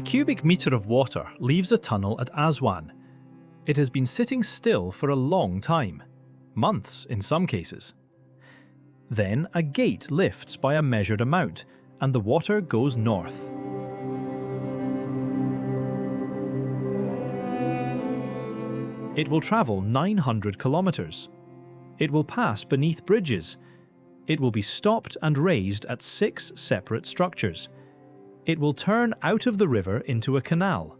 cubic metre of water leaves a tunnel at Aswan. It has been sitting still for a long time, months in some cases. Then a gate lifts by a measured amount, and the water goes north. It will travel 900 kilometres. It will pass beneath bridges. It will be stopped and raised at 6 separate structures. It will turn out of the river into a canal,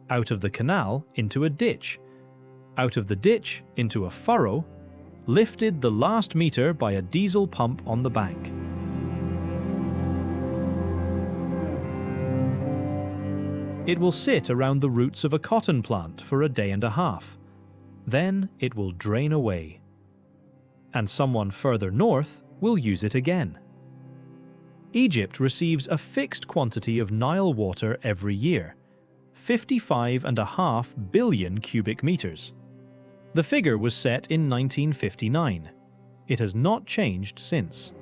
out of the canal into a ditch, out of the ditch into a furrow, lifted the last metre by a diesel pump on the bank. It will sit around the roots of a cotton plant for a day and a half. Then it will drain away. And someone further north will use it again. Egypt receives a fixed quantity of Nile water every year, 55.5 billion cubic metres. The figure was set in 1959. It has not changed since.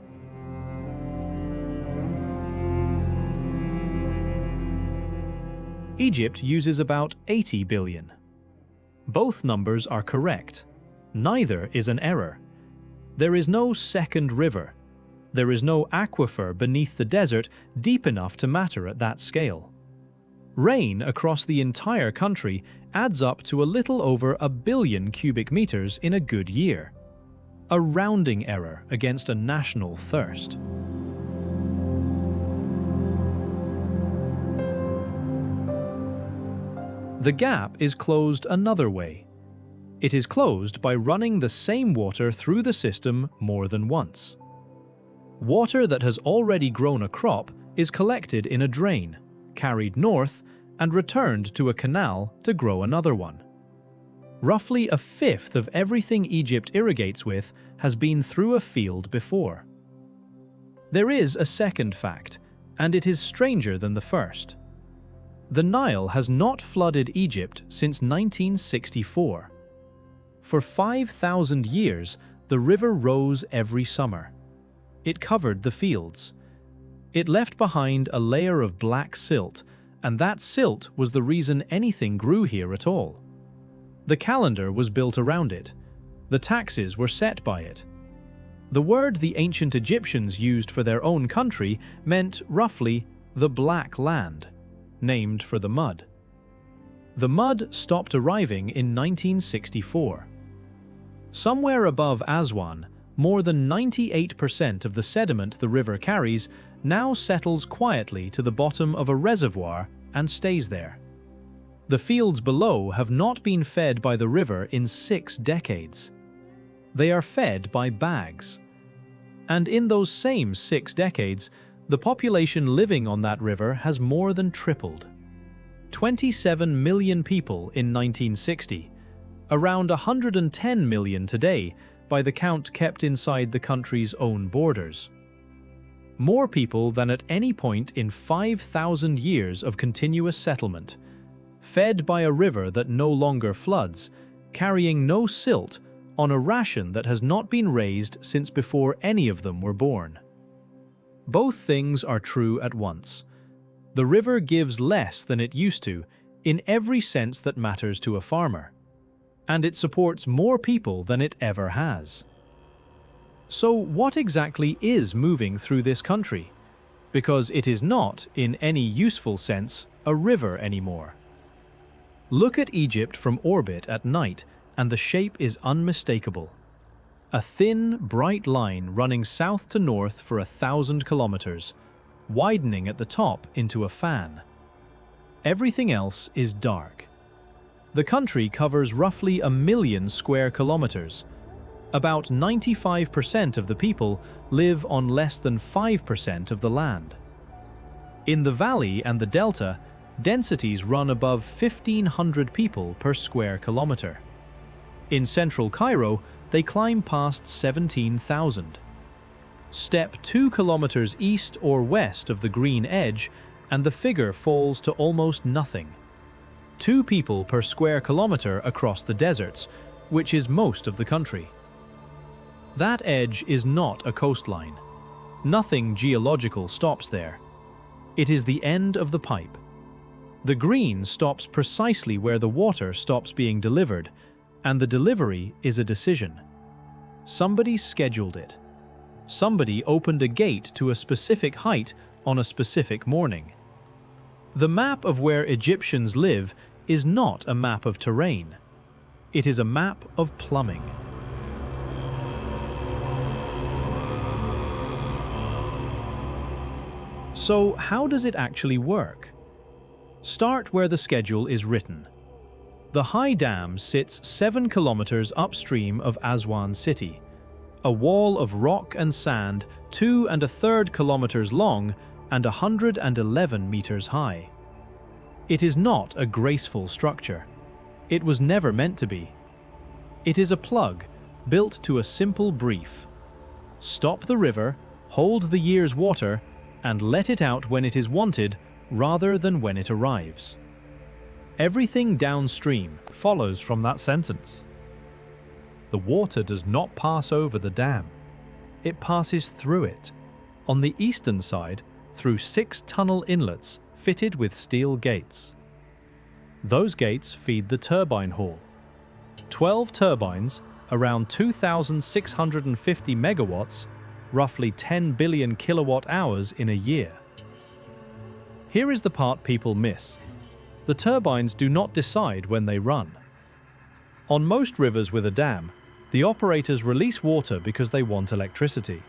Egypt uses about 80 billion. Both numbers are correct. Neither is an error. There is no second river. There is no aquifer beneath the desert deep enough to matter at that scale. Rain across the entire country adds up to a little over 1 billion cubic metres in a good year. A rounding error against a national thirst. The gap is closed another way. It is closed by running the same water through the system more than once. Water that has already grown a crop is collected in a drain, carried north, and returned to a canal to grow another one. Roughly 1/5 of everything Egypt irrigates with has been through a field before. There is a second fact, and it is stranger than the first. The Nile has not flooded Egypt since 1964. For 5,000 years, the river rose every summer. It covered the fields. It left behind a layer of black silt, and that silt was the reason anything grew here at all. The calendar was built around it. The taxes were set by it. The word the ancient Egyptians used for their own country meant roughly the Black Land, named for the mud. The mud stopped arriving in 1964. Somewhere above Aswan, more than 98% of the sediment the river carries now settles quietly to the bottom of a reservoir and stays there. The fields below have not been fed by the river in 6 decades. They are fed by bags. And in those same 6 decades, the population living on that river has more than tripled. 27 million people in 1960, around 110 million today by the count kept inside the country's own borders. More people than at any point in 5,000 years of continuous settlement, fed by a river that no longer floods, carrying no silt, on a ration that has not been raised since before any of them were born. Both things are true at once. The river gives less than it used to, in every sense that matters to a farmer. And it supports more people than it ever has. So what exactly is moving through this country? Because it is not, in any useful sense, a river anymore. Look at Egypt from orbit at night, and the shape is unmistakable. A thin, bright line running south to north for 1,000 kilometers, widening at the top into a fan. Everything else is dark. The country covers roughly 1 million square kilometers. About 95% of the people live on less than 5% of the land. In the valley and the delta, densities run above 1,500 people per square kilometer. In central Cairo, they climb past 17,000. Step 2 kilometers east or west of the green edge, and the figure falls to almost nothing. 2 people per square kilometer across the deserts, which is most of the country. That edge is not a coastline. Nothing geological stops there. It is the end of the pipe. The green stops precisely where the water stops being delivered, and the delivery is a decision. Somebody scheduled it. Somebody opened a gate to a specific height on a specific morning. The map of where Egyptians live is not a map of terrain. It is a map of plumbing. So, how does it actually work? Start where the schedule is written. The High Dam sits 7 kilometers upstream of Aswan city, a wall of rock and sand 2 1/3 kilometers long and 111 meters high. It is not a graceful structure. It was never meant to be. It is a plug built to a simple brief. Stop the river, hold the year's water, and let it out when it is wanted rather than when it arrives. Everything downstream follows from that sentence. The water does not pass over the dam. It passes through it, on the eastern side through 6 tunnel inlets fitted with steel gates. Those gates feed the turbine hall. 12 turbines, around 2,650 megawatts, roughly 10 billion kilowatt hours in a year. Here is the part people miss. The turbines do not decide when they run. On most rivers with a dam, the operators release water because they want electricity.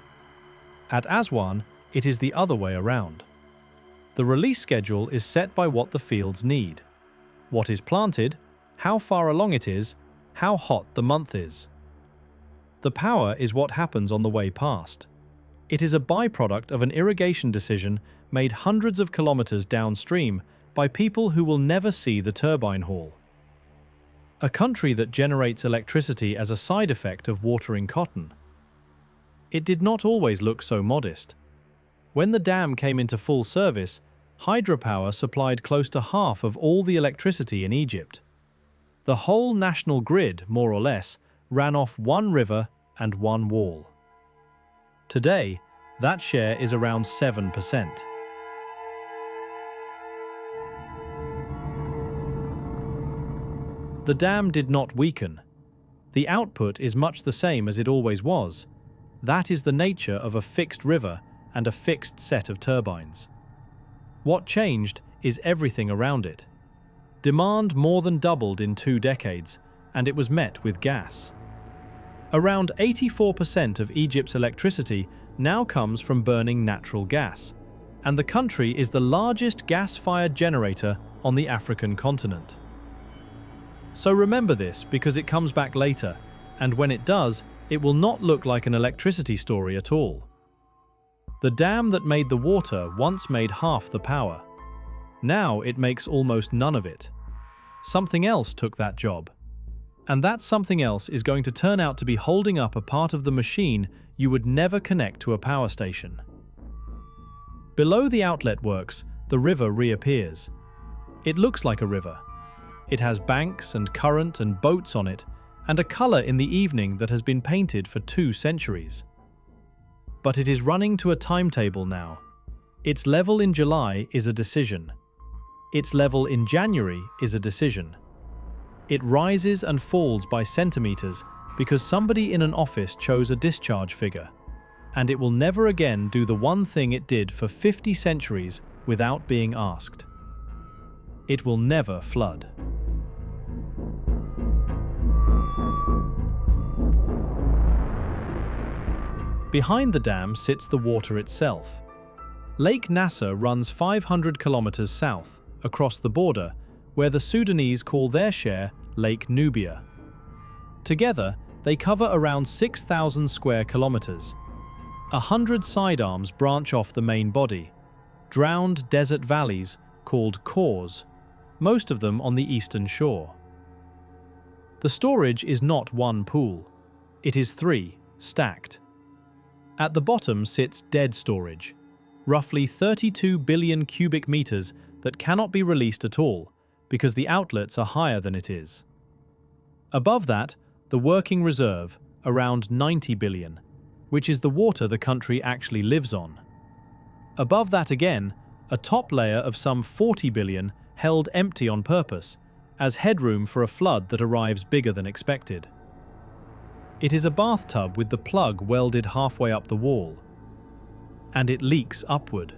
At Aswan, it is the other way around. The release schedule is set by what the fields need. What is planted, how far along it is, how hot the month is. The power is what happens on the way past. It is a byproduct of an irrigation decision made hundreds of kilometers downstream by people who will never see the turbine hall. A country that generates electricity as a side effect of watering cotton. It did not always look so modest. When the dam came into full service, hydropower supplied close to half of all the electricity in Egypt. The whole national grid, more or less, ran off one river and one wall. Today, that share is around 7%. The dam did not weaken. The output is much the same as it always was. That is the nature of a fixed river and a fixed set of turbines. What changed is everything around it. Demand more than doubled in 2 decades, and it was met with gas. Around 84% of Egypt's electricity now comes from burning natural gas, and the country is the largest gas-fired generator on the African continent. So remember this because it comes back later, and when it does, it will not look like an electricity story at all. The dam that made the water once made half the power. Now it makes almost none of it. Something else took that job. And that something else is going to turn out to be holding up a part of the machine you would never connect to a power station. Below the outlet works, the river reappears. It looks like a river. It has banks and current and boats on it, and a color in the evening that has been painted for 2 centuries. But it is running to a timetable now. Its level in July is a decision. Its level in January is a decision. It rises and falls by centimeters because somebody in an office chose a discharge figure, and it will never again do the one thing it did for 50 centuries without being asked. It will never flood. Behind the dam sits the water itself. Lake Nasser runs 500 kilometers south, across the border, where the Sudanese call their share Lake Nubia. Together, they cover around 6,000 square kilometers. 100 sidearms branch off the main body, drowned desert valleys called khors, most of them on the eastern shore. The storage is not one pool. It is 3, stacked. At the bottom sits dead storage, roughly 32 billion cubic meters that cannot be released at all because the outlets are higher than it is. Above that, the working reserve, around 90 billion, which is the water the country actually lives on. Above that again, a top layer of some 40 billion held empty on purpose, as headroom for a flood that arrives bigger than expected. It is a bathtub with the plug welded halfway up the wall, and it leaks upward.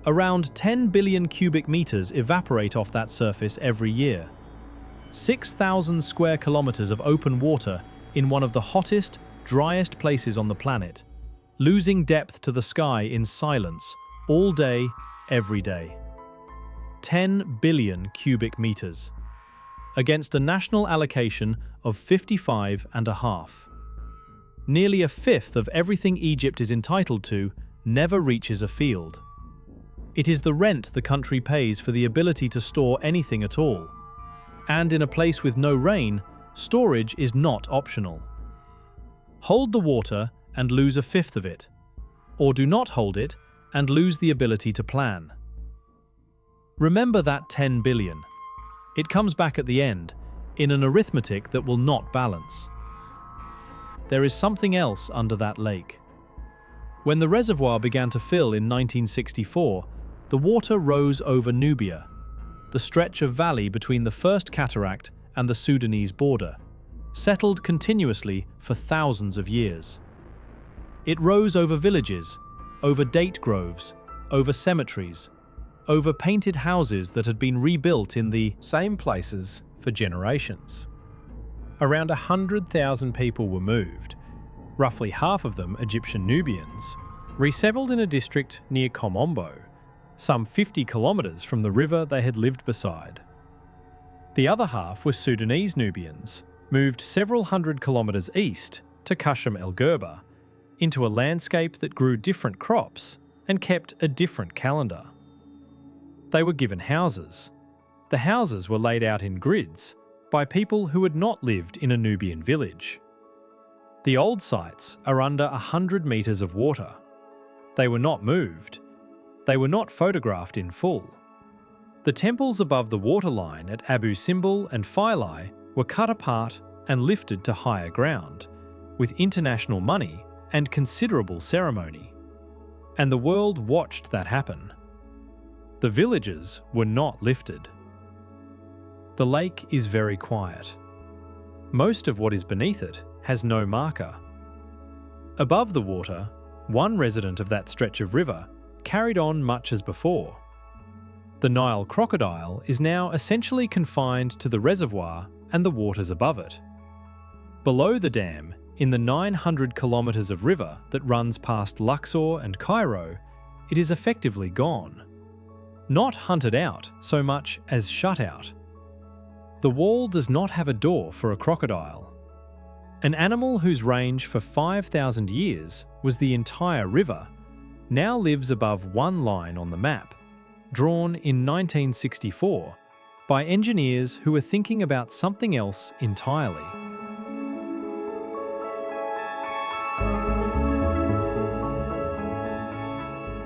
Around 10 billion cubic meters evaporate off that surface every year. 6,000 square kilometers of open water in one of the hottest, driest places on the planet, losing depth to the sky in silence, all day, every day. 10 billion cubic meters, against a national allocation of 55.5. Nearly a fifth of everything Egypt is entitled to never reaches a field. It is the rent the country pays for the ability to store anything at all. And in a place with no rain, storage is not optional. Hold the water and lose a fifth of it, or do not hold it and lose the ability to plan. Remember that 10 billion. It comes back at the end, in an arithmetic that will not balance. There is something else under that lake. When the reservoir began to fill in 1964, the water rose over Nubia, the stretch of valley between the first cataract and the Sudanese border, settled continuously for thousands of years. It rose over villages, over date groves, over cemeteries, over painted houses that had been rebuilt in the same places for generations. Around 100,000 people were moved, roughly half of them Egyptian Nubians, resettled in a district near Komombo, some 50 kilometres from the river they had lived beside. The other half were Sudanese Nubians, moved several hundred kilometres east to Qashm el-Gherba, into a landscape that grew different crops and kept a different calendar. They were given houses. The houses were laid out in grids by people who had not lived in a Nubian village. The old sites are under 100 metres of water. They were not moved. They were not photographed in full. The temples above the waterline at Abu Simbel and Philae were cut apart and lifted to higher ground, with international money and considerable ceremony. And the world watched that happen. The villages were not lifted. The lake is very quiet. Most of what is beneath it has no marker. Above the water, one resident of that stretch of river carried on much as before. The Nile crocodile is now essentially confined to the reservoir and the waters above it. Below the dam, in the 900 kilometres of river that runs past Luxor and Cairo, it is effectively gone. Not hunted out so much as shut out. The wall does not have a door for a crocodile. An animal whose range for 5,000 years was the entire river now lives above one line on the map, drawn in 1964 by engineers who were thinking about something else entirely.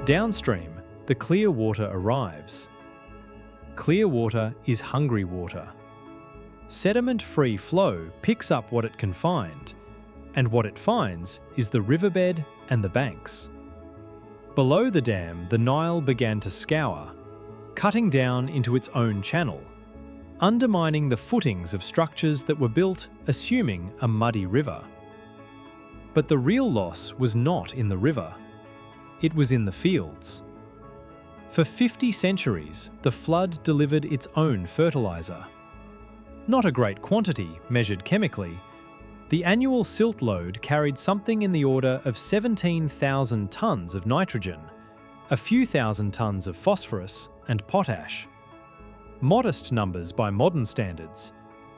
Downstream, the clear water arrives. Clear water is hungry water. Sediment-free flow picks up what it can find, and what it finds is the riverbed and the banks. Below the dam, the Nile began to scour, cutting down into its own channel, undermining the footings of structures that were built assuming a muddy river. But the real loss was not in the river. It was in the fields. For 50 centuries, the flood delivered its own fertiliser. Not a great quantity measured chemically, the annual silt load carried something in the order of 17,000 tonnes of nitrogen, a few thousand tonnes of phosphorus and potash. Modest numbers by modern standards,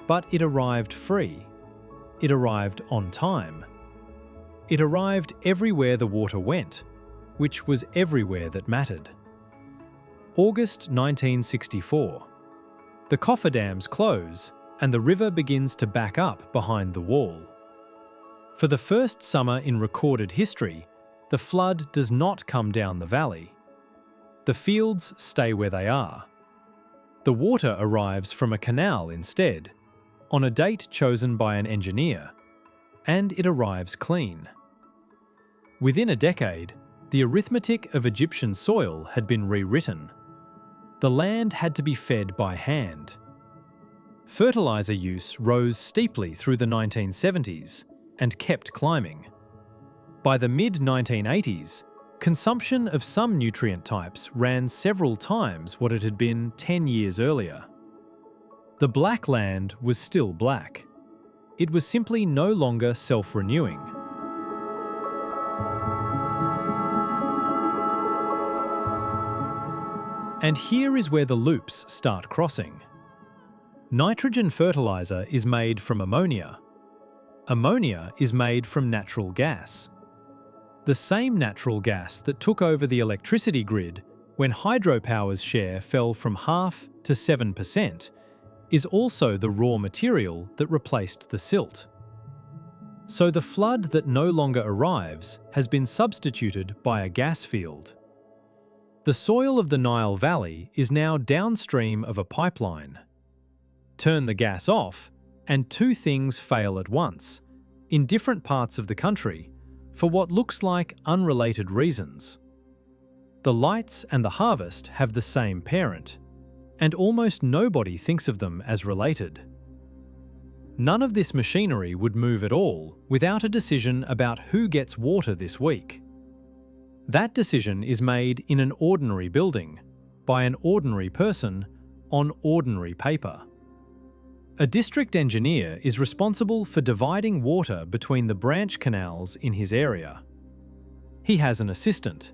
but it arrived free. It arrived on time. It arrived everywhere the water went, which was everywhere that mattered. August 1964. The cofferdams close and the river begins to back up behind the wall. For the first summer in recorded history, the flood does not come down the valley. The fields stay where they are. The water arrives from a canal instead, on a date chosen by an engineer, and it arrives clean. Within a decade, the arithmetic of Egyptian soil had been rewritten. The land had to be fed by hand. Fertilizer use rose steeply through the 1970s and kept climbing. By the mid-1980s, consumption of some nutrient types ran several times what it had been 10 years earlier. The black land was still black. It was simply no longer self-renewing. And here is where the loops start crossing. Nitrogen fertilizer is made from ammonia. Ammonia is made from natural gas. The same natural gas that took over the electricity grid when hydropower's share fell from 0.5% to 7% is also the raw material that replaced the silt. So the flood that no longer arrives has been substituted by a gas field. The soil of the Nile Valley is now downstream of a pipeline. Turn the gas off, and two things fail at once, in different parts of the country, for what looks like unrelated reasons. The lights and the harvest have the same parent, and almost nobody thinks of them as related. None of this machinery would move at all without a decision about who gets water this week. That decision is made in an ordinary building, by an ordinary person, on ordinary paper. A district engineer is responsible for dividing water between the branch canals in his area. He has an assistant.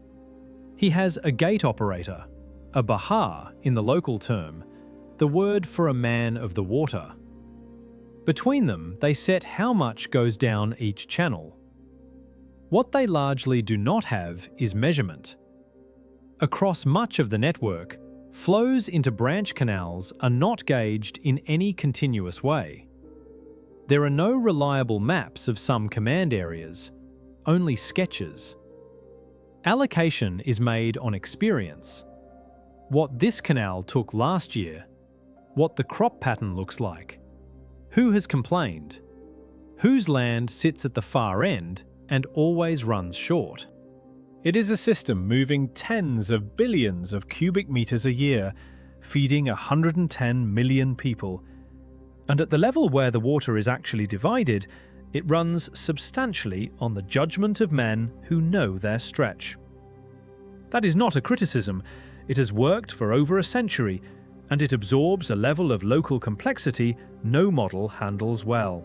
He has a gate operator, a bahar in the local term, the word for a man of the water. Between them, they set how much goes down each channel. What they largely do not have is measurement. Across much of the network, flows into branch canals are not gauged in any continuous way. There are no reliable maps of some command areas, only sketches. Allocation is made on experience. What this canal took last year, what the crop pattern looks like, who has complained, whose land sits at the far end and always runs short. It is a system moving tens of billions of cubic meters a year, feeding 110 million people. And at the level where the water is actually divided, it runs substantially on the judgment of men who know their stretch. That is not a criticism. It has worked for over a century, and it absorbs a level of local complexity no model handles well.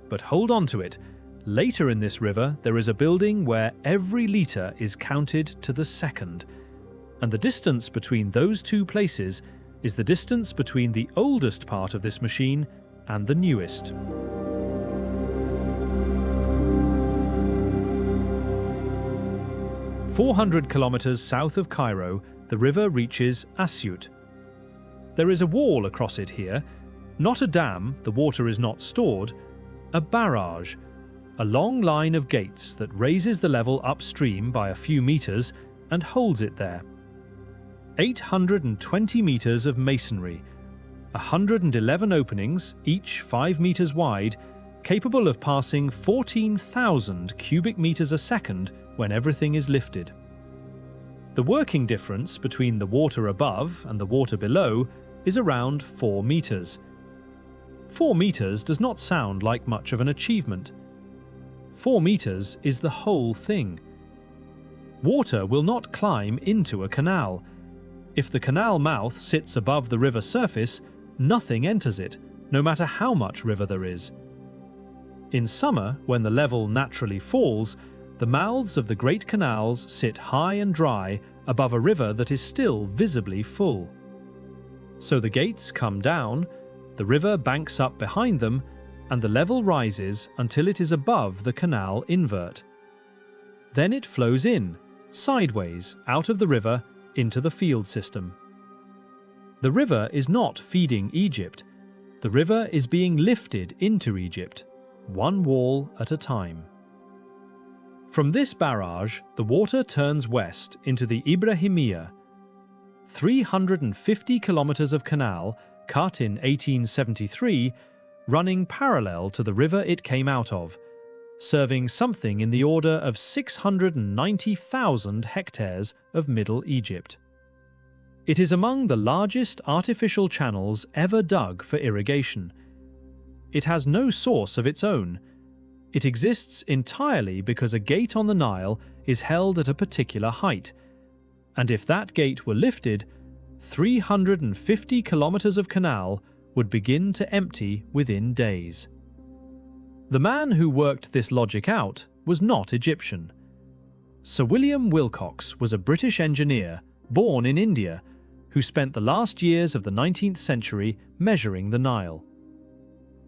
But hold on to it. Later in this river, there is a building where every litre is counted to the second, and the distance between those two places is the distance between the oldest part of this machine and the newest. "400 kilometres south of Cairo, the river reaches Asyut. There is a wall across it here, not a dam, the water is not stored, a barrage, a long line of gates that raises the level upstream by a few metres and holds it there. 820 metres of masonry, 111 openings, each 5 metres wide, capable of passing 14,000 cubic metres a second when everything is lifted. The working difference between the water above and the water below is around 4 metres. 4 metres does not sound like much of an achievement. 4 metres is the whole thing. Water will not climb into a canal. If the canal mouth sits above the river surface, nothing enters it, no matter how much river there is. In summer, when the level naturally falls, the mouths of the great canals sit high and dry above a river that is still visibly full. So the gates come down, the river banks up behind them, and the level rises until it is above the canal invert. Then it flows in, sideways, out of the river, into the field system. The river is not feeding Egypt. The river is being lifted into Egypt, one wall at a time. From this barrage, the water turns west into the Ibrahimiyya, 350 kilometres of canal cut in 1873, running parallel to the river it came out of, serving something in the order of 690,000 hectares of Middle Egypt. It is among the largest artificial channels ever dug for irrigation. It has no source of its own. It exists entirely because a gate on the Nile is held at a particular height, and if that gate were lifted, 350 kilometres of canal would begin to empty within days. The man who worked this logic out was not Egyptian. Sir William Wilcox was a British engineer born in India who spent the last years of the 19th century measuring the Nile.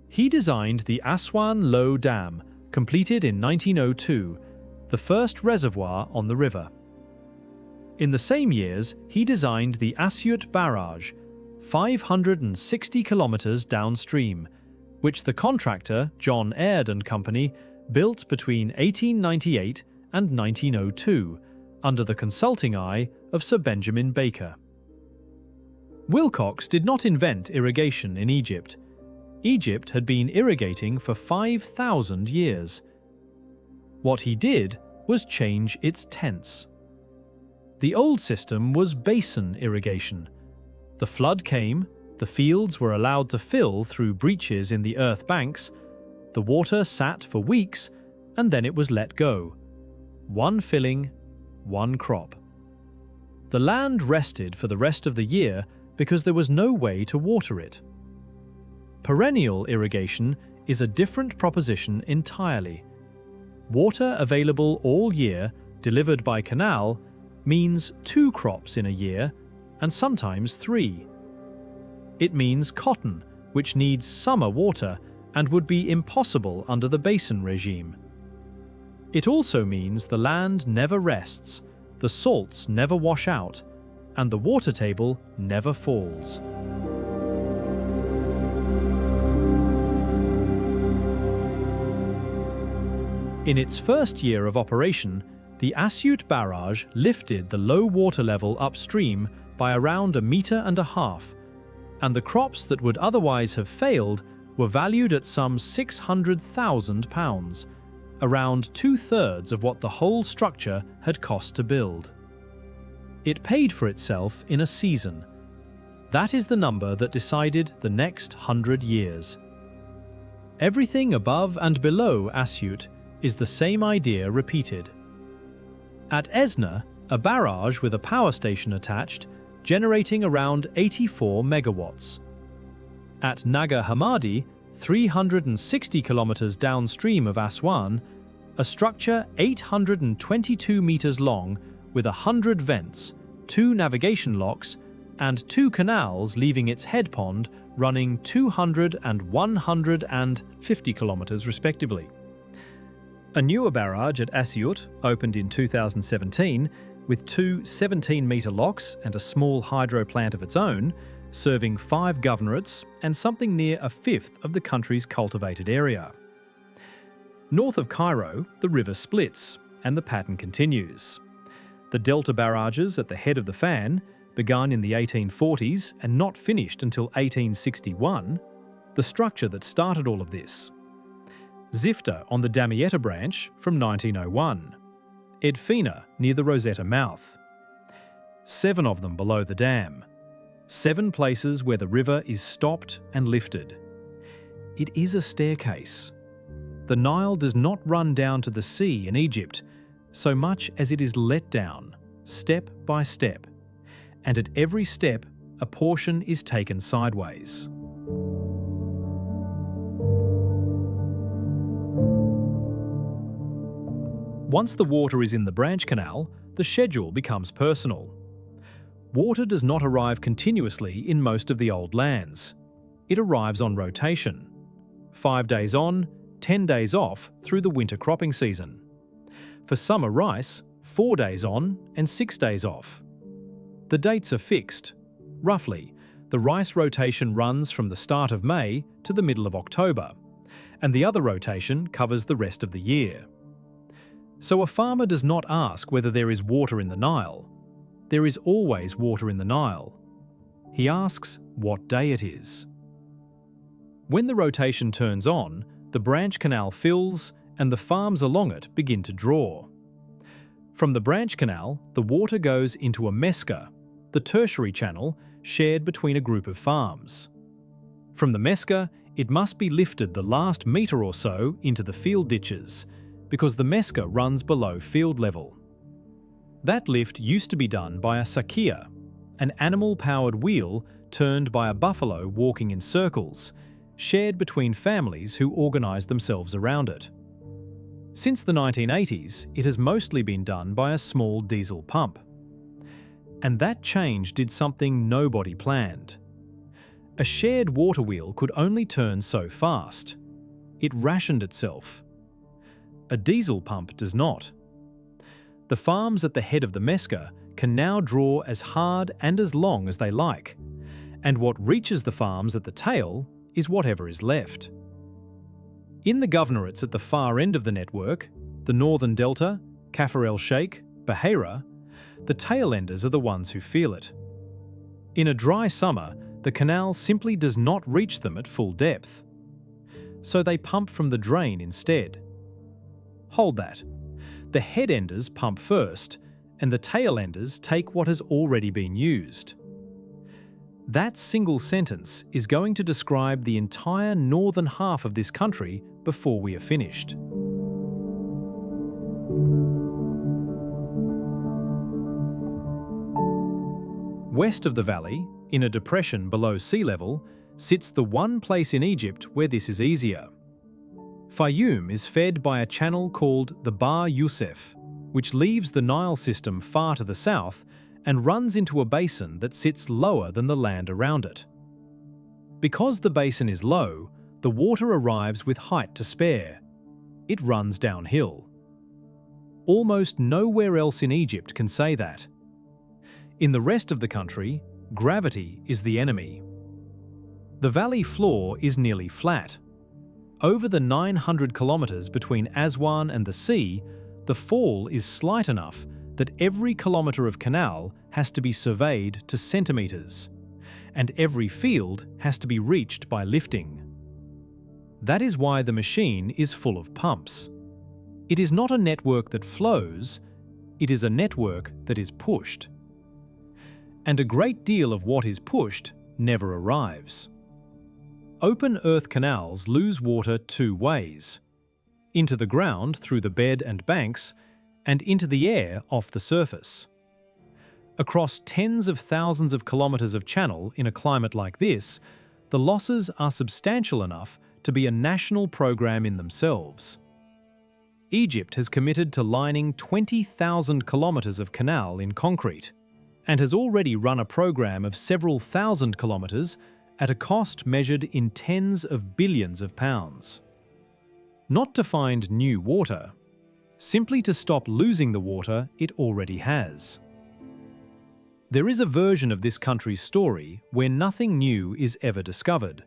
He designed the Aswan High Dam, completed in 1902, the first reservoir on the river. In the same years, he designed the Aswan Barrage, 560 kilometres downstream, which the contractor John Aird and Company built between 1898 and 1902, under the consulting eye of Sir Benjamin Baker. Wilcox did not invent irrigation in Egypt. Egypt had been irrigating for 5,000 years. What he did was change its tense. The old system was basin irrigation. The flood came, the fields were allowed to fill through breaches in the earth banks, the water sat for weeks, and then it was let go. One filling, one crop. The land rested for the rest of the year because there was no way to water it. Perennial irrigation is a different proposition entirely. Water available all year, delivered by canal, means 2 crops in a year, and sometimes 3. It means cotton, which needs summer water and would be impossible under the basin regime. It also means the land never rests, the salts never wash out, and the water table never falls. In its first year of operation, the Aswan Barrage lifted the low water level upstream by around 1.5 meters, and the crops that would otherwise have failed were valued at some £600,000, around 2/3 of what the whole structure had cost to build. It paid for itself in a season. That is the number that decided the next 100 years. Everything above and below Aswan is the same idea repeated. At Esna, a barrage with a power station attached, generating around 84 megawatts. At Nag Hammadi, 360 kilometers downstream of Aswan, a structure 822 meters long with 100 vents, 2 navigation locks, and 2 canals leaving its head pond running 200 and 150 kilometers respectively. A newer barrage at Aswan opened in 2017 with 2 17-metre locks and a small hydro plant of its own, serving 5 governorates and something near 1/5 of the country's cultivated area. North of Cairo, the river splits, and the pattern continues. The delta barrages at the head of the Fan, begun in the 1840s and not finished until 1861, the structure that started all of this. Zifta on the Damietta branch from 1901. Edfina near the Rosetta mouth. 7 of them below the dam. 7 places where the river is stopped and lifted. It is a staircase. The Nile does not run down to the sea in Egypt, so much as it is let down, step by step, and at every step a portion is taken sideways. Once the water is in the branch canal, the schedule becomes personal. Water does not arrive continuously in most of the old lands. It arrives on rotation. 5 days on, 10 days off through the winter cropping season. For summer rice, 4 days on and 6 days off. The dates are fixed. Roughly, the rice rotation runs from the start of May to the middle of October, and the other rotation covers the rest of the year. So a farmer does not ask whether there is water in the Nile. There is always water in the Nile. He asks what day it is. When the rotation turns on, the branch canal fills and the farms along it begin to draw. From the branch canal, the water goes into a mesca, the tertiary channel shared between a group of farms. From the Mesca, it must be lifted the last metre or so into the field ditches, because the Mesca runs below field level. That lift used to be done by a sakia, an animal-powered wheel turned by a buffalo walking in circles, shared between families who organised themselves around it. Since the 1980s, it has mostly been done by a small diesel pump. And that change did something nobody planned. A shared water wheel could only turn so fast. It rationed itself. A diesel pump does not. The farms at the head of the Mesca can now draw as hard and as long as they like, and what reaches the farms at the tail is whatever is left. In the governorates at the far end of the network, the Northern Delta, Kafr el-Sheikh, Bahira, the tail enders are the ones who feel it. In a dry summer, the canal simply does not reach them at full depth. So they pump from the drain instead. Hold that. The head enders pump first, and the tail enders take what has already been used. That single sentence is going to describe the entire northern half of this country before we are finished. West of the valley, in a depression below sea level, sits the one place in Egypt where this is easier. Fayoum is fed by a channel called the Bahr Youssef, which leaves the Nile system far to the south and runs into a basin that sits lower than the land around it. Because the basin is low, the water arrives with height to spare. It runs downhill. Almost nowhere else in Egypt can say that. In the rest of the country, gravity is the enemy. The valley floor is nearly flat. Over the 900 kilometres between Aswan and the sea, the fall is slight enough that every kilometre of canal has to be surveyed to centimetres, and every field has to be reached by lifting. That is why the machine is full of pumps. It is not a network that flows, it is a network that is pushed. And a great deal of what is pushed never arrives. Open earth canals lose water two ways: into the ground through the bed and banks, and into the air off the surface. Across tens of thousands of kilometres of channel in a climate like this, the losses are substantial enough to be a national program in themselves. Egypt has committed to lining 20,000 kilometres of canal in concrete, and has already run a program of several thousand kilometres at a cost measured in tens of billions of pounds. Not to find new water, simply to stop losing the water it already has. There is a version of this country's story where nothing new is ever discovered,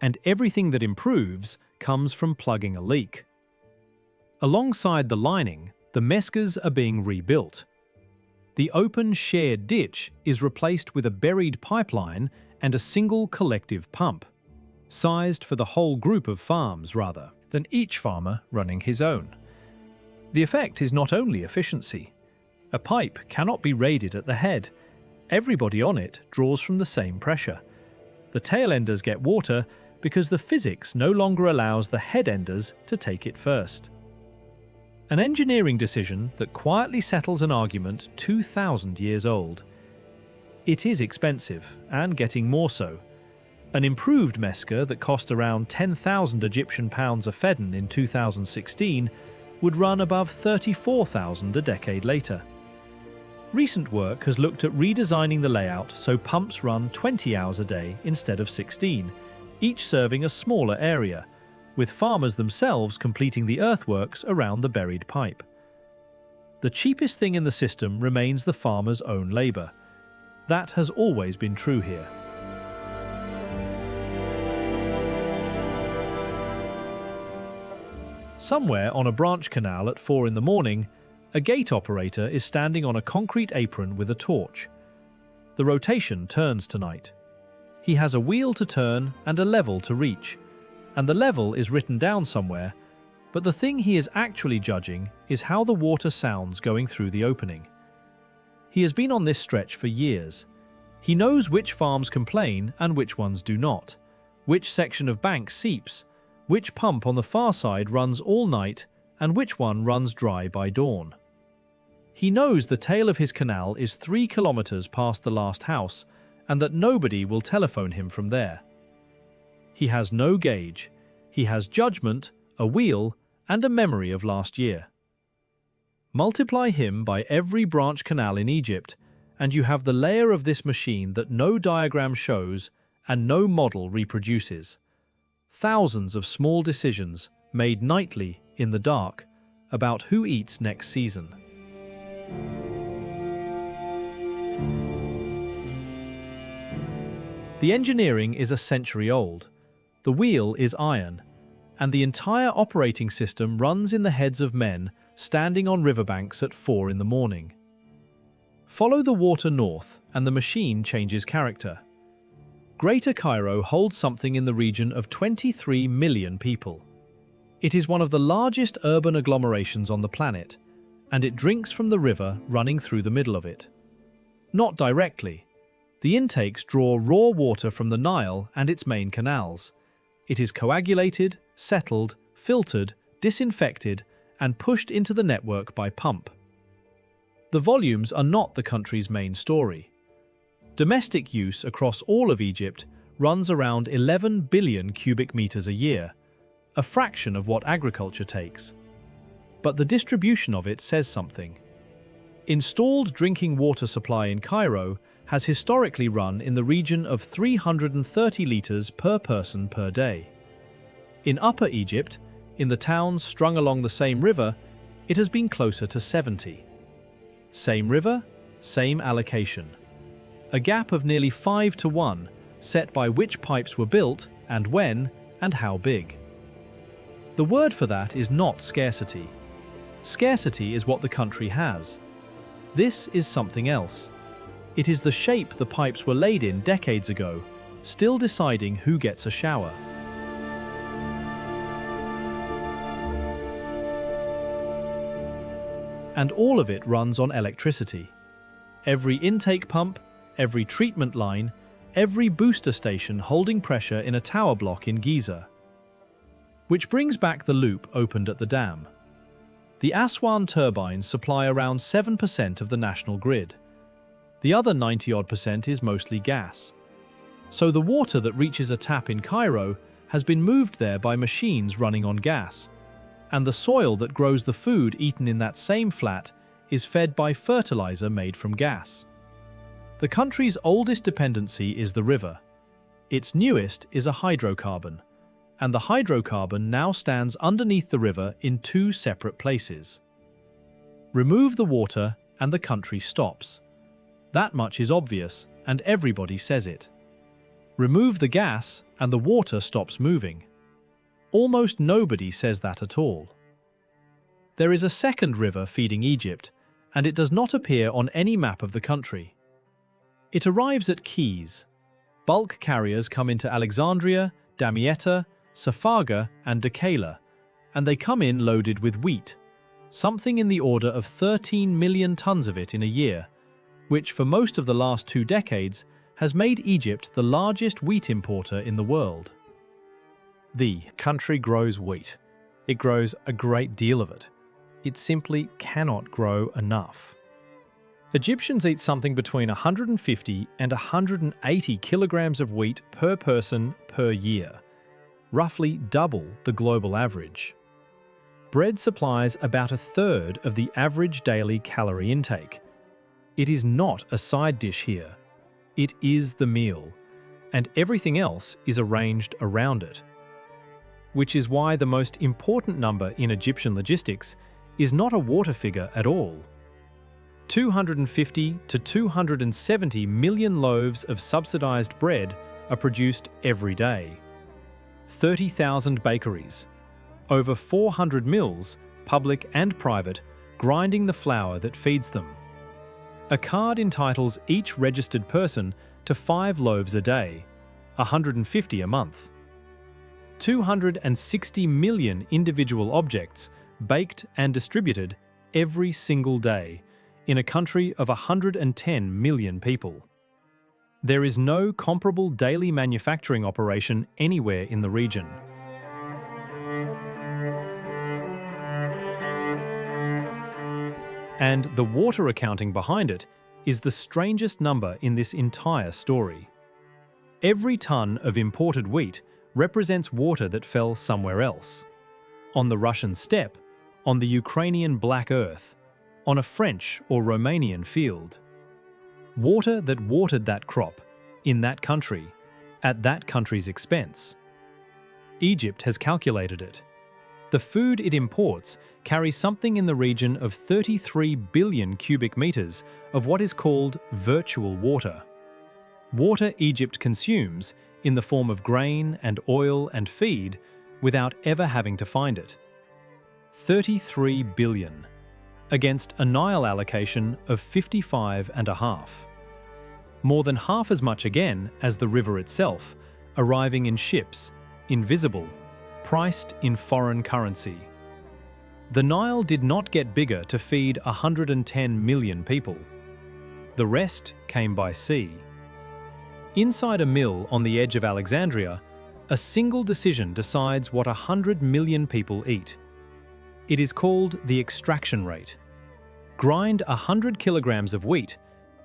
and everything that improves comes from plugging a leak. Alongside the lining, the mescas are being rebuilt. The open shared ditch is replaced with a buried pipeline and a single collective pump, sized for the whole group of farms rather than each farmer running his own. The effect is not only efficiency. A pipe cannot be raided at the head. Everybody on it draws from the same pressure. The tail enders get water because the physics no longer allows the head enders to take it first. An engineering decision that quietly settles an argument 2,000 years old. It is expensive, and getting more so. An improved mesca that cost around 10,000 Egyptian pounds a feddan in 2016 would run above 34,000 a decade later. Recent work has looked at redesigning the layout so pumps run 20 hours a day instead of 16, each serving a smaller area, with farmers themselves completing the earthworks around the buried pipe. The cheapest thing in the system remains the farmer's own labour. That has always been true here. Somewhere on a branch canal at 4 in the morning, a gate operator is standing on a concrete apron with a torch. The rotation turns tonight. He has a wheel to turn and a level to reach, and the level is written down somewhere, but the thing he is actually judging is how the water sounds going through the opening. He has been on this stretch for years. He knows which farms complain and which ones do not, which section of bank seeps, which pump on the far side runs all night, and which one runs dry by dawn. He knows the tail of his canal is 3 kilometres past the last house, and that nobody will telephone him from there. He has no gauge. He has judgment, a wheel, and a memory of last year. Multiply him by every branch canal in Egypt, and you have the layer of this machine that no diagram shows and no model reproduces. Thousands of small decisions made nightly in the dark about who eats next season. The engineering is a century old. The wheel is iron, and the entire operating system runs in the heads of men standing on riverbanks at 4 in the morning. Follow the water north, and the machine changes character. Greater Cairo holds something in the region of 23 million people. It is one of the largest urban agglomerations on the planet, and it drinks from the river running through the middle of it. Not directly. The intakes draw raw water from the Nile and its main canals. It is coagulated, settled, filtered, disinfected, and pushed into the network by pump. The volumes are not the country's main story. Domestic use across all of Egypt runs around 11 billion cubic meters a year, a fraction of what agriculture takes. But the distribution of it says something. Installed drinking water supply in Cairo has historically run in the region of 330 litres per person per day. In Upper Egypt, in the towns strung along the same river, it has been closer to 70. Same river, same allocation. A gap of nearly 5 to 1, set by which pipes were built, and when, and how big. The word for that is not scarcity. Scarcity is what the country has. This is something else. It is the shape the pipes were laid in decades ago, still deciding who gets a shower. And all of it runs on electricity. Every intake pump, every treatment line, every booster station holding pressure in a tower block in Giza. Which brings back the loop opened at the dam. The Aswan turbines supply around 7% of the national grid. The other 90-odd% is mostly gas. So the water that reaches a tap in Cairo has been moved there by machines running on gas, and the soil that grows the food eaten in that same flat is fed by fertilizer made from gas. The country's oldest dependency is the river. Its newest is a hydrocarbon, and the hydrocarbon now stands underneath the river in 2 separate places. Remove the water and the country stops. That much is obvious, and everybody says it. Remove the gas and the water stops moving. Almost nobody says that at all. There is a second river feeding Egypt, and it does not appear on any map of the country. It arrives at quays. Bulk carriers come into Alexandria, Damietta, Safaga, and Decatur, and they come in loaded with wheat, something in the order of 13 million tons of it in a year, which for most of the last 2 decades has made Egypt the largest wheat importer in the world. The country grows wheat. It grows a great deal of it. It simply cannot grow enough. Egyptians eat something between 150 and 180 kilograms of wheat per person per year, roughly double the global average. Bread supplies about 1/3 of the average daily calorie intake. It is not a side dish here. It is the meal, and everything else is arranged around it. Which is why the most important number in Egyptian logistics is not a water figure at all. 250 to 270 million loaves of subsidized bread are produced every day. 30,000 bakeries, over 400 mills, public and private, grinding the flour that feeds them. A card entitles each registered person to 5 loaves a day, 150 a month. 260 million individual objects baked and distributed every single day in a country of 110 million people. There is no comparable daily manufacturing operation anywhere in the region. And the water accounting behind it is the strangest number in this entire story. Every ton of imported wheat represents water that fell somewhere else. On the Russian steppe, on the Ukrainian Black Earth, on a French or Romanian field. Water that watered that crop, in that country, at that country's expense. Egypt has calculated it. The food it imports carries something in the region of 33 billion cubic meters of what is called virtual water. Water Egypt consumes in the form of grain and oil and feed without ever having to find it. 33 billion, against a Nile allocation of 55.5. More than half as much again as the river itself, arriving in ships, invisible, priced in foreign currency. The Nile did not get bigger to feed 110 million people. The rest came by sea. Inside a mill on the edge of Alexandria, a single decision decides what 100 million people eat. It is called the extraction rate. Grind 100 kilograms of wheat,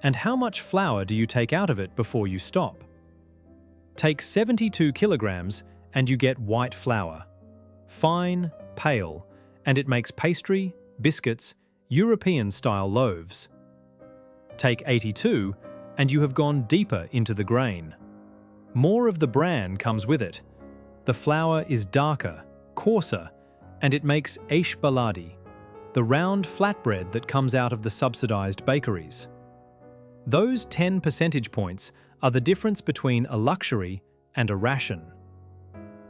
and how much flour do you take out of it before you stop? Take 72 kilograms and you get white flour. Fine, pale, and it makes pastry, biscuits, European-style loaves. Take 82 and you have gone deeper into the grain. More of the bran comes with it. The flour is darker, coarser, and it makes eish baladi, the round flatbread that comes out of the subsidized bakeries. Those 10 percentage points are the difference between a luxury and a ration.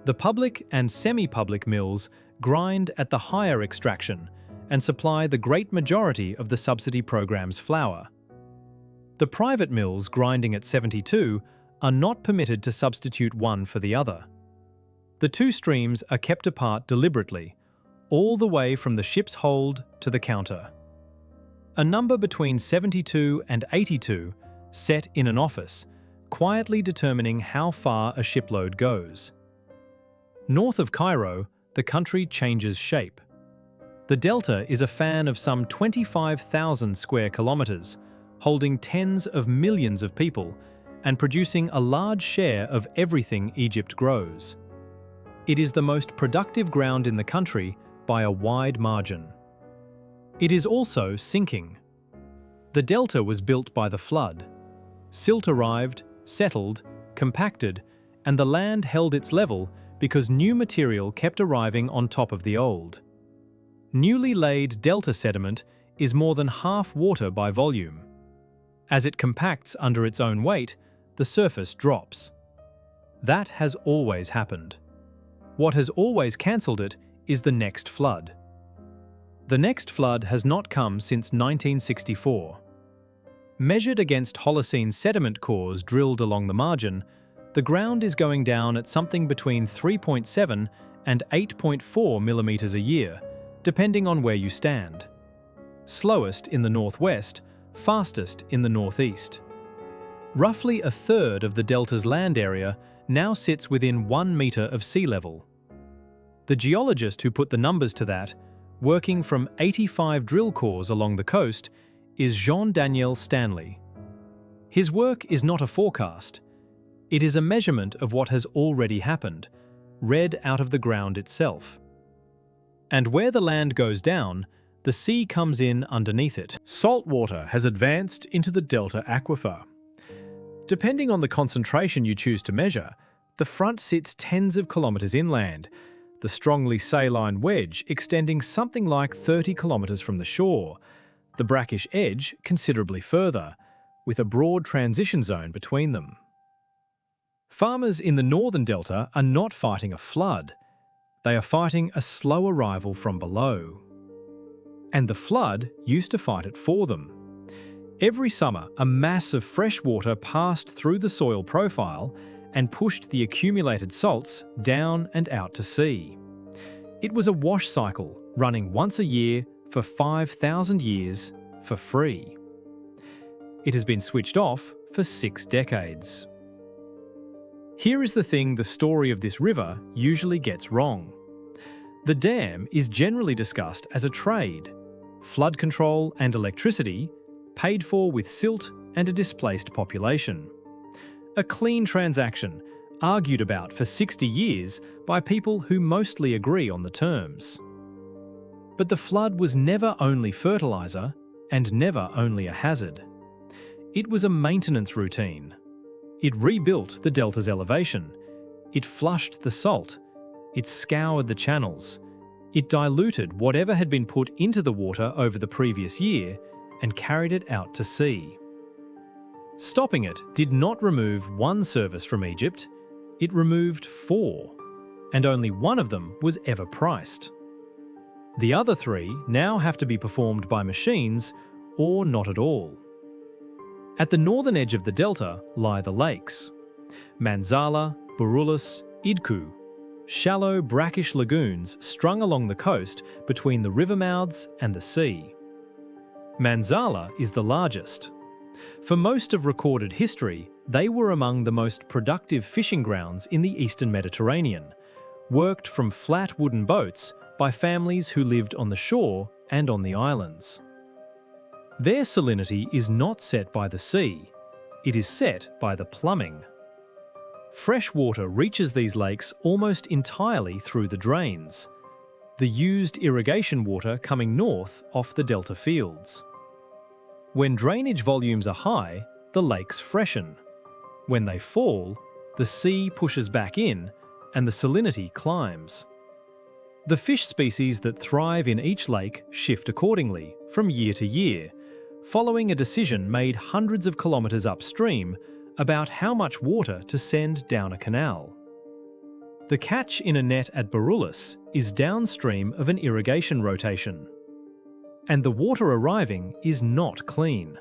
The public and semi-public mills grind at the higher extraction and supply the great majority of the subsidy program's flour. The private mills grinding at 72 are not permitted to substitute one for the other. The two streams are kept apart deliberately, all the way from the ship's hold to the counter. A number between 72 and 82 set in an office, quietly determining how far a shipload goes. North of Cairo, the country changes shape. The delta is a fan of some 25,000 square kilometres, holding tens of millions of people and producing a large share of everything Egypt grows. It is the most productive ground in the country by a wide margin. It is also sinking. The delta was built by the flood. Silt arrived, settled, compacted, and the land held its level because new material kept arriving on top of the old. Newly laid delta sediment is more than half water by volume. As it compacts under its own weight, the surface drops. That has always happened. What has always cancelled it is the next flood. The next flood has not come since 1964. Measured against Holocene sediment cores drilled along the margin, the ground is going down at something between 3.7 and 8.4 millimeters a year, depending on where you stand. Slowest in the northwest, fastest in the northeast. Roughly a third of the delta's land area now sits within 1 meter of sea level. The geologist who put the numbers to that, working from 85 drill cores along the coast, is Jean-Daniel Stanley. His work is not a forecast. It is a measurement of what has already happened, read out of the ground itself. And where the land goes down, the sea comes in underneath it. Salt water has advanced into the delta aquifer. Depending on the concentration you choose to measure, the front sits tens of kilometres inland, the strongly saline wedge extending something like 30 kilometres from the shore, the brackish edge considerably further, with a broad transition zone between them. Farmers in the northern delta are not fighting a flood. They are fighting a slow arrival from below. And the flood used to fight it for them. Every summer, a mass of fresh water passed through the soil profile and pushed the accumulated salts down and out to sea. It was a wash cycle running once a year for 5,000 years for free. It has been switched off for 6 decades. Here is the thing the story of this river usually gets wrong. The dam is generally discussed as a trade, flood control and electricity, paid for with silt and a displaced population. A clean transaction, argued about for 60 years by people who mostly agree on the terms. But the flood was never only fertiliser and never only a hazard. It was a maintenance routine. It rebuilt the delta's elevation. It flushed the salt. It scoured the channels. It diluted whatever had been put into the water over the previous year and carried it out to sea. Stopping it did not remove one service from Egypt, it removed 4, and only one of them was ever priced. The other 3 now have to be performed by machines or not at all. At the northern edge of the delta lie the lakes. Manzala, Burullus, Idku, shallow brackish lagoons strung along the coast between the river mouths and the sea. Manzala is the largest. For most of recorded history, they were among the most productive fishing grounds in the eastern Mediterranean, worked from flat wooden boats by families who lived on the shore and on the islands. Their salinity is not set by the sea, it is set by the plumbing. Fresh water reaches these lakes almost entirely through the drains, the used irrigation water coming north off the delta fields. When drainage volumes are high, the lakes freshen. When they fall, the sea pushes back in and the salinity climbs. The fish species that thrive in each lake shift accordingly from year to year, following a decision made hundreds of kilometres upstream about how much water to send down a canal. The catch in a net at Burullus is downstream of an irrigation rotation. And the water arriving is not clean.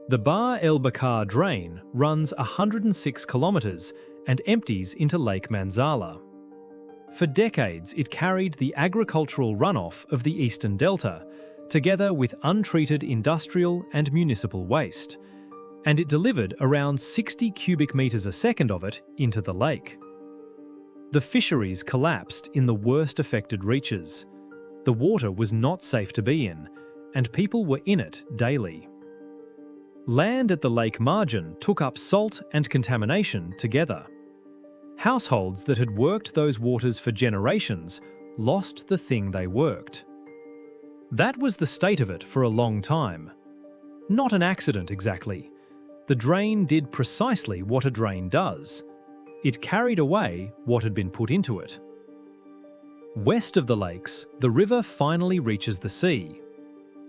The Bahr el Bakar drain runs 106 kilometres and empties into Lake Manzala. For decades it carried the agricultural runoff of the eastern delta, together with untreated industrial and municipal waste, and it delivered around 60 cubic metres a second of it into the lake. The fisheries collapsed in the worst affected reaches. The water was not safe to be in, and people were in it daily. Land at the lake margin took up salt and contamination together. Households that had worked those waters for generations lost the thing they worked. That was the state of it for a long time. Not an accident exactly. The drain did precisely what a drain does. It carried away what had been put into it. West of the lakes, the river finally reaches the sea.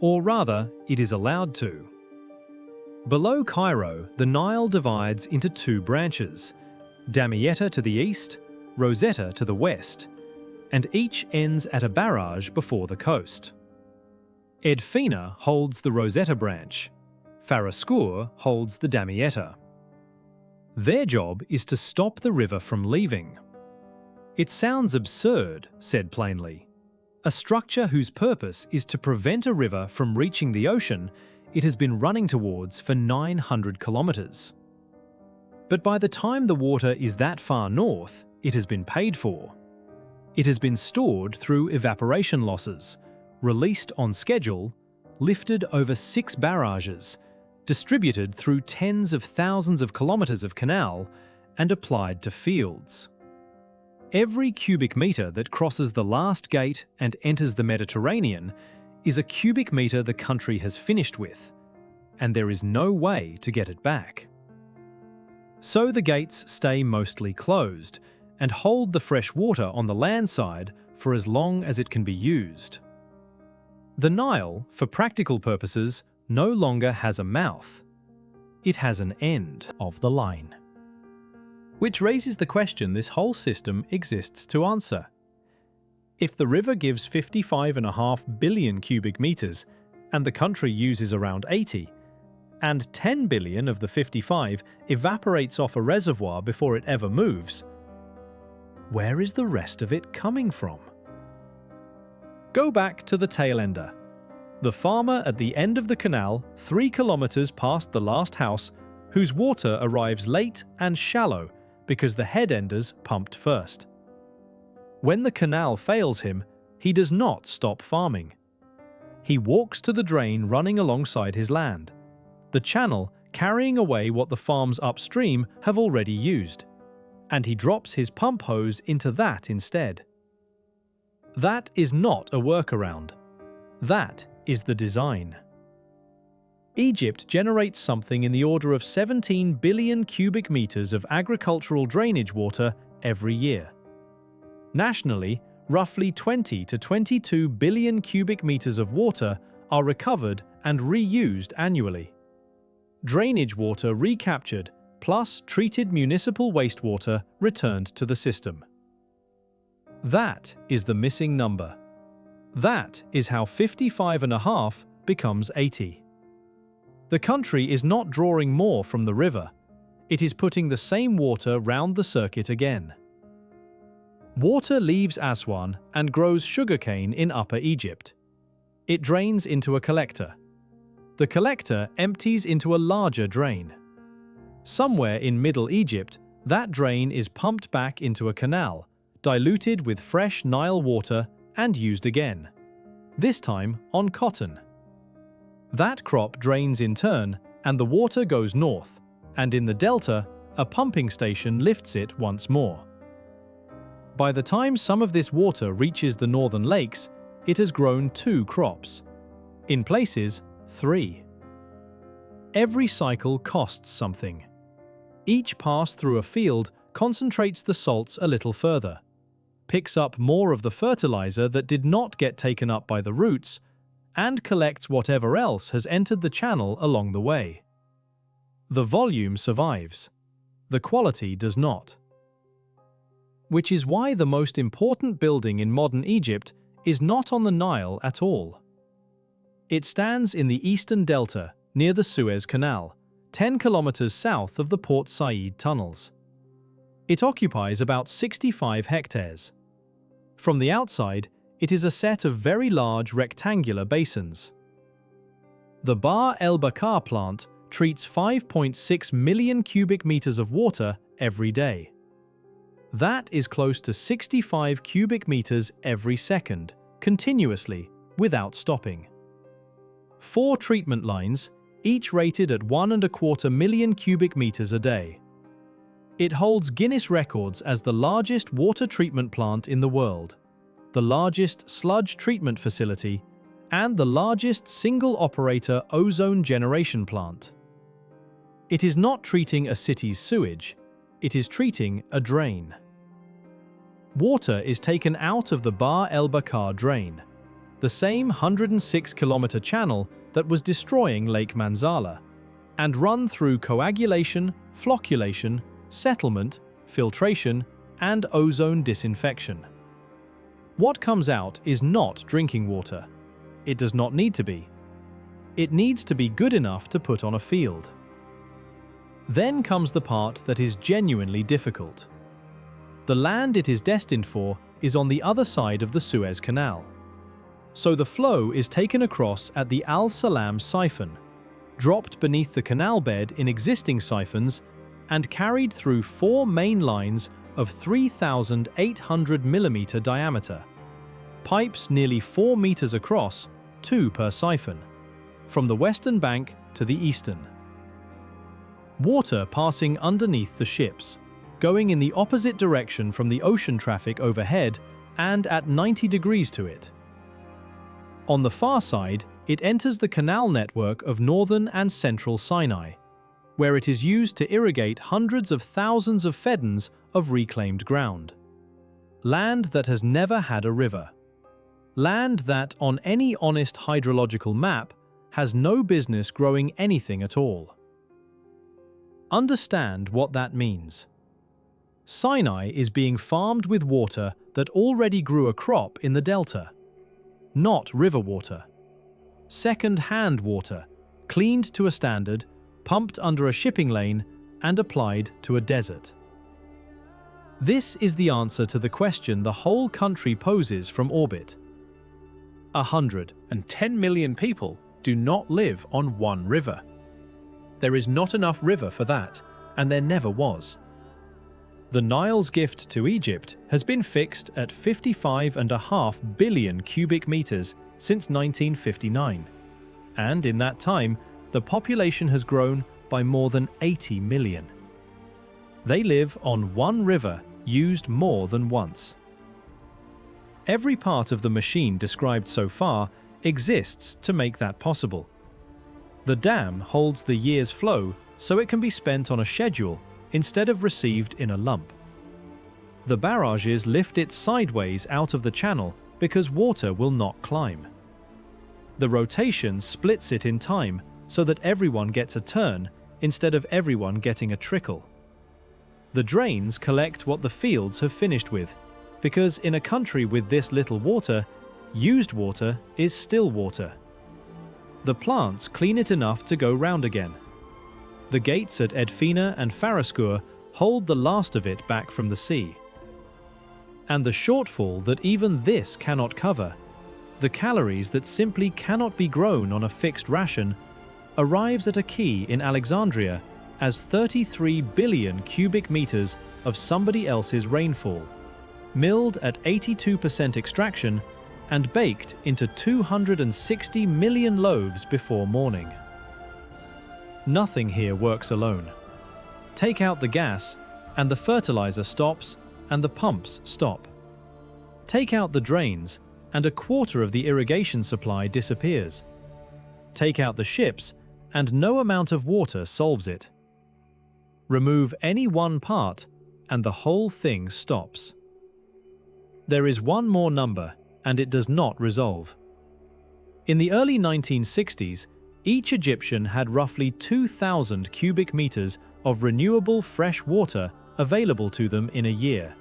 Or rather, it is allowed to. Below Cairo, the Nile divides into 2 branches, Damietta to the east, Rosetta to the west, and each ends at a barrage before the coast. Edfina holds the Rosetta branch, Faraskur holds the Damietta. Their job is to stop the river from leaving. It sounds absurd, said plainly. A structure whose purpose is to prevent a river from reaching the ocean it has been running towards for 900 kilometres. But by the time the water is that far north, it has been paid for. It has been stored through evaporation losses, released on schedule, lifted over 6 barrages, distributed through tens of thousands of kilometres of canal, and applied to fields. Every cubic metre that crosses the last gate and enters the Mediterranean is a cubic metre the country has finished with, and there is no way to get it back. So the gates stay mostly closed and hold the fresh water on the land side for as long as it can be used. The Nile, for practical purposes, no longer has a mouth. It has an end of the line. Which raises the question this whole system exists to answer. If the river gives 55.5 billion cubic metres and the country uses around 80, and 10 billion of the 55 evaporates off a reservoir before it ever moves, where is the rest of it coming from? Go back to the tail ender. The farmer at the end of the canal, 3 kilometres past the last house, whose water arrives late and shallow because the headenders pumped first. When the canal fails him, he does not stop farming. He walks to the drain running alongside his land, the channel carrying away what the farms upstream have already used, and he drops his pump hose into that instead. That is not a workaround. That is the design. Egypt generates something in the order of 17 billion cubic meters of agricultural drainage water every year. Nationally, roughly 20 to 22 billion cubic meters of water are recovered and reused annually. Drainage water recaptured plus treated municipal wastewater returned to the system. That is the missing number. That is how 55.5 becomes 80. The country is not drawing more from the river. It is putting the same water round the circuit again. Water leaves Aswan and grows sugarcane in Upper Egypt. It drains into a collector. The collector empties into a larger drain. Somewhere in Middle Egypt, that drain is pumped back into a canal, diluted with fresh Nile water and used again, this time on cotton. That crop drains in turn, and the water goes north, and in the delta, a pumping station lifts it once more. By the time some of this water reaches the northern lakes, it has grown 2 crops. In places, 3. Every cycle costs something. Each pass through a field concentrates the salts a little further, picks up more of the fertilizer that did not get taken up by the roots, and collects whatever else has entered the channel along the way. The volume survives. The quality does not. Which is why the most important building in modern Egypt is not on the Nile at all. It stands in the eastern delta, near the Suez Canal, 10 kilometers south of the Port Said tunnels. It occupies about 65 hectares. From the outside, it is a set of very large rectangular basins. The Bahr el-Bakar plant treats 5.6 million cubic meters of water every day. That is close to 65 cubic meters every second, continuously, without stopping. 4 treatment lines, each rated at 1.25 million cubic meters a day. It holds Guinness records as the largest water treatment plant in the world, the largest sludge treatment facility, and the largest single-operator ozone generation plant. It is not treating a city's sewage, it is treating a drain. Water is taken out of the Bahr el-Bakar drain, the same 106-kilometer channel that was destroying Lake Manzala, and run through coagulation, flocculation, settlement, filtration, and ozone disinfection. What comes out is not drinking water. It does not need to be. It needs to be good enough to put on a field. Then comes the part that is genuinely difficult. The land it is destined for is on the other side of the Suez Canal. So the flow is taken across at the Al Salam siphon, dropped beneath the canal bed in existing siphons, and carried through 4 main lines of 3,800 mm diameter. Pipes nearly 4 meters across, 2 per siphon, from the western bank to the eastern. Water passing underneath the ships, going in the opposite direction from the ocean traffic overhead and at 90 degrees to it. On the far side, it enters the canal network of northern and central Sinai, where it is used to irrigate hundreds of thousands of feddans of reclaimed ground. Land that has never had a river. Land that, on any honest hydrological map, has no business growing anything at all. Understand what that means. Sinai is being farmed with water that already grew a crop in the delta. Not river water. Second-hand water, cleaned to a standard, pumped under a shipping lane, and applied to a desert. This is the answer to the question the whole country poses from orbit. 110 million people do not live on one river. There is not enough river for that, and there never was. The Nile's gift to Egypt has been fixed at 55.5 billion cubic meters since 1959, and in that time, the population has grown by more than 80 million. They live on one river used more than once. Every part of the machine described so far exists to make that possible. The dam holds the year's flow so it can be spent on a schedule instead of received in a lump. The barrages lift it sideways out of the channel because water will not climb. The rotation splits it in time so that everyone gets a turn instead of everyone getting a trickle. The drains collect what the fields have finished with, because in a country with this little water, used water is still water. The plants clean it enough to go round again. The gates at Edfina and Faraskur hold the last of it back from the sea. And the shortfall that even this cannot cover, the calories that simply cannot be grown on a fixed ration, arrives at a quay in Alexandria as 33 billion cubic meters of somebody else's rainfall, milled at 82% extraction and baked into 260 million loaves before morning. Nothing here works alone. Take out the gas, and the fertilizer stops, and the pumps stop. Take out the drains, and a quarter of the irrigation supply disappears. Take out the ships, and no amount of water solves it. Remove any one part, and the whole thing stops. There is one more number, and it does not resolve. In the early 1960s, each Egyptian had roughly 2,000 cubic meters of renewable fresh water available to them in a year.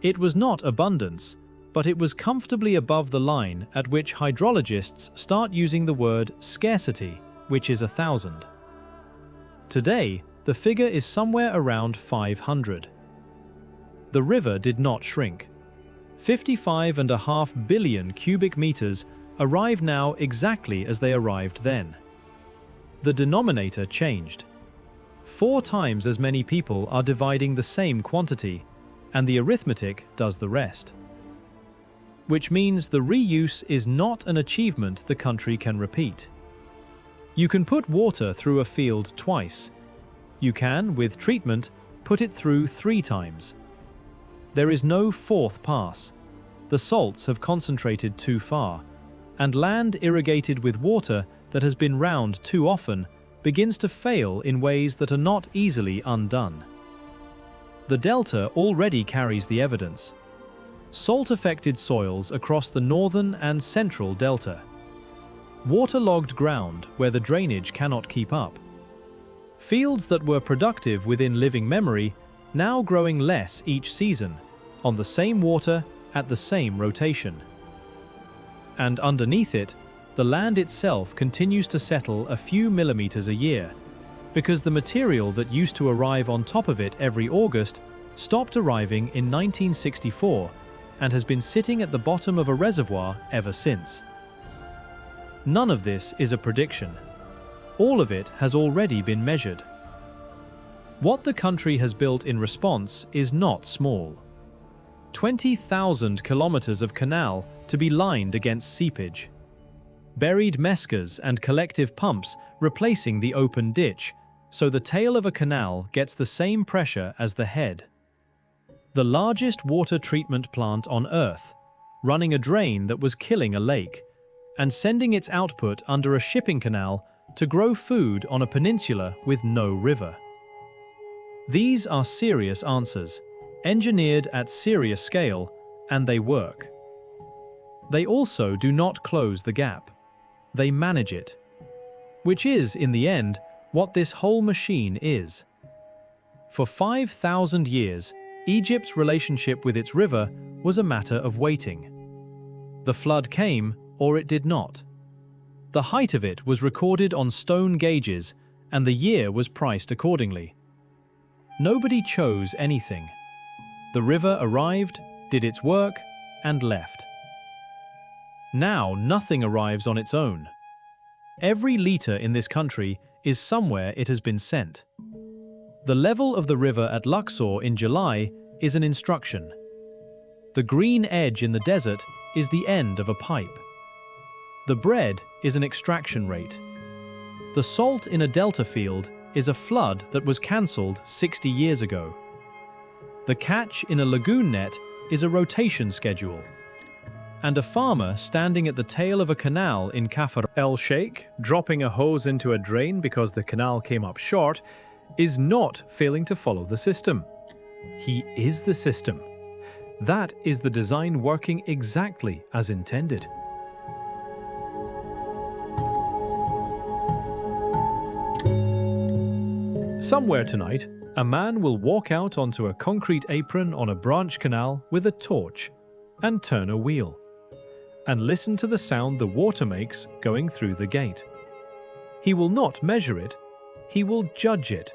It was not abundance, but it was comfortably above the line at which hydrologists start using the word scarcity, which is 1,000. Today, the figure is somewhere around 500. The river did not shrink. 55.5 billion cubic meters arrive now exactly as they arrived then. The denominator changed. 4 times as many people are dividing the same quantity, and the arithmetic does the rest. Which means the reuse is not an achievement the country can repeat. You can put water through a field twice. You can, with treatment, put it through 3 times. There is no 4th pass. The salts have concentrated too far, and land irrigated with water that has been round too often begins to fail in ways that are not easily undone. The delta already carries the evidence. Salt-affected soils across the northern and central delta. Waterlogged ground where the drainage cannot keep up. Fields that were productive within living memory now growing less each season, on the same water at the same rotation. And underneath it, the land itself continues to settle a few millimeters a year, because the material that used to arrive on top of it every August stopped arriving in 1964 and has been sitting at the bottom of a reservoir ever since. None of this is a prediction. All of it has already been measured. What the country has built in response is not small. 20,000 kilometers of canal to be lined against seepage. Buried mescas and collective pumps replacing the open ditch, so the tail of a canal gets the same pressure as the head. The largest water treatment plant on Earth, running a drain that was killing a lake, and sending its output under a shipping canal to grow food on a peninsula with no river. These are serious answers, engineered at serious scale, and they work. They also do not close the gap. They manage it. Which is, in the end, what this whole machine is. For 5,000 years, Egypt's relationship with its river was a matter of waiting. The flood came, or it did not. The height of it was recorded on stone gauges, and the year was priced accordingly. Nobody chose anything. The river arrived, did its work, and left. Now nothing arrives on its own. Every litre in this country is somewhere it has been sent. The level of the river at Luxor in July is an instruction. The green edge in the desert is the end of a pipe. The bread is an extraction rate. The salt in a delta field is a flood that was cancelled 60 years ago. The catch in a lagoon net is a rotation schedule. And a farmer standing at the tail of a canal in Kafr el-Sheikh, dropping a hose into a drain because the canal came up short, is not failing to follow the system. He is the system. That is the design working exactly as intended. Somewhere tonight, a man will walk out onto a concrete apron on a branch canal with a torch and turn a wheel, and listen to the sound the water makes going through the gate. He will not measure it, he will judge it,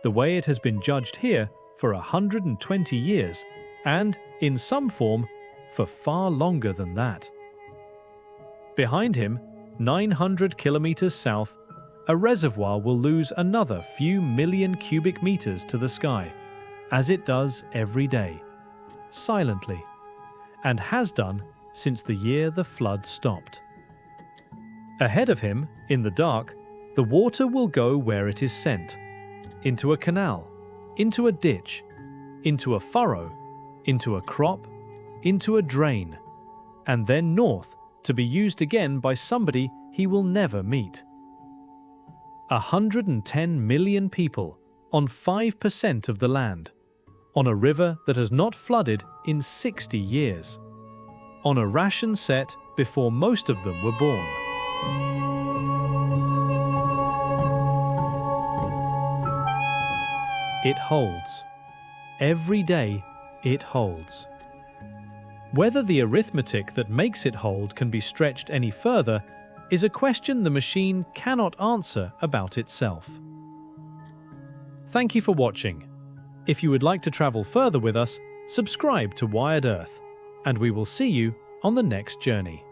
the way it has been judged here for 120 years, and, in some form, for far longer than that. Behind him, 900 kilometers south, a reservoir will lose another few million cubic meters to the sky, as it does every day, silently, and has done since the year the flood stopped. Ahead of him, in the dark, the water will go where it is sent, into a canal, into a ditch, into a furrow, into a crop, into a drain, and then north to be used again by somebody he will never meet. 110 million people on 5% of the land, on a river that has not flooded in 60 years, on a ration set before most of them were born. It holds. Every day it holds. Whether the arithmetic that makes it hold can be stretched any further is a question the machine cannot answer about itself. Thank you for watching. If you would like to travel further with us, subscribe to Wired Earth, and we will see you on the next journey.